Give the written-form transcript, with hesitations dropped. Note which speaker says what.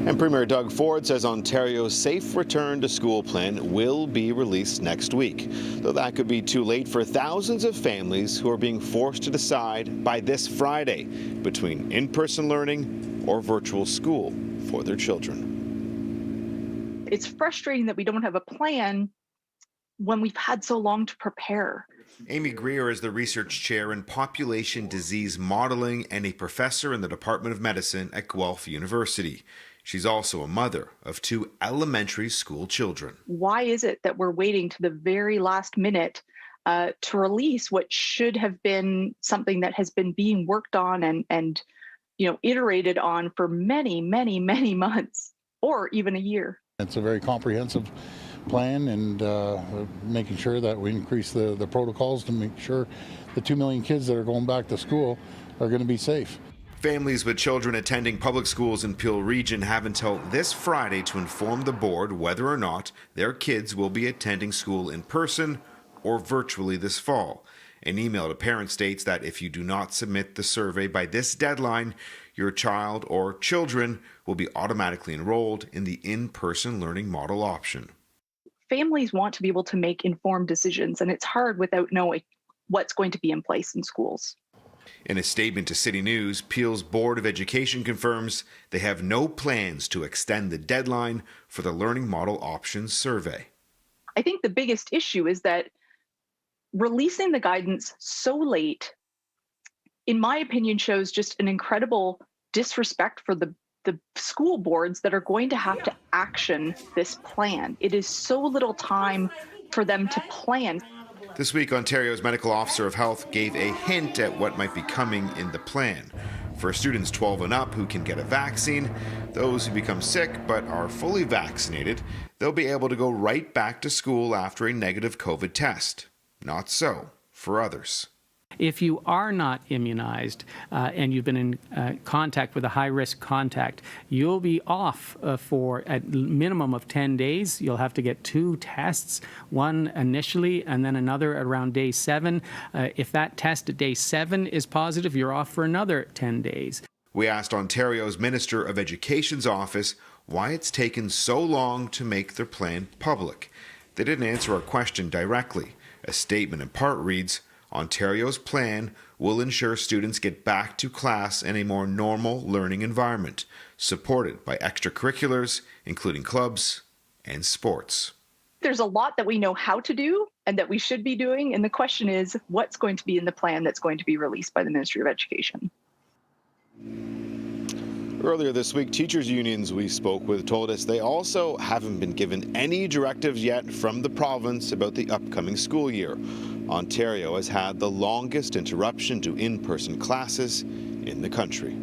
Speaker 1: And Premier Doug Ford says Ontario's safe return to school plan will be released next week, though that could be too late for thousands of families who are being forced to decide by this Friday between in-person learning or virtual school for their children.
Speaker 2: It's frustrating that we don't have a plan when we've had so long to prepare.
Speaker 3: Amy Greer is the research chair in population disease modeling and a professor in the Department of Medicine at Guelph University. She's also a mother of 2 elementary school children.
Speaker 2: Why is it that we're waiting to the very last minute to release what should have been something that has been being worked on and iterated on for many, many, many months or even a year?
Speaker 4: It's a very comprehensive plan, and making sure that we increase the protocols to make sure the 2 million kids that are going back to school are going to be safe.
Speaker 3: Families with children attending public schools in Peel Region have until this Friday to inform the board whether or not their kids will be attending school in person or virtually this fall. An email to parents states that if you do not submit the survey by this deadline, your child or children will be automatically enrolled in the in-person learning model option.
Speaker 2: Families want to be able to make informed decisions, and it's hard without knowing what's going to be in place in schools.
Speaker 3: In a statement to CityNews, Peel's Board of Education confirms they have no plans to extend the deadline for the Learning Model Options survey.
Speaker 2: I think the biggest issue is that releasing the guidance so late, in my opinion, shows just an incredible disrespect for the school boards that are going to have to action this plan. It is so little time for them to plan.
Speaker 3: This week, Ontario's Medical Officer of Health gave a hint at what might be coming in the plan. For students 12 and up who can get a vaccine, those who become sick but are fully vaccinated, they'll be able to go right back to school after a negative COVID test. Not so for others.
Speaker 5: If you are not immunized and you've been in contact with a high-risk contact, you'll be off for a minimum of 10 days. You'll have to get 2 tests, one initially and then another around day 7. If that test at day 7 is positive, you're off for another 10 days.
Speaker 3: We asked Ontario's Minister of Education's office why it's taken so long to make their plan public. They didn't answer our question directly. A statement in part reads, Ontario's plan will ensure students get back to class in a more normal learning environment, supported by extracurriculars, including clubs and sports.
Speaker 2: There's a lot that we know how to do and that we should be doing, and the question is, what's going to be in the plan that's going to be released by the Ministry of Education?
Speaker 1: Earlier this week, teachers' unions we spoke with told us they also haven't been given any directives yet from the province about the upcoming school year. Ontario has had the longest interruption to in-person classes in the country.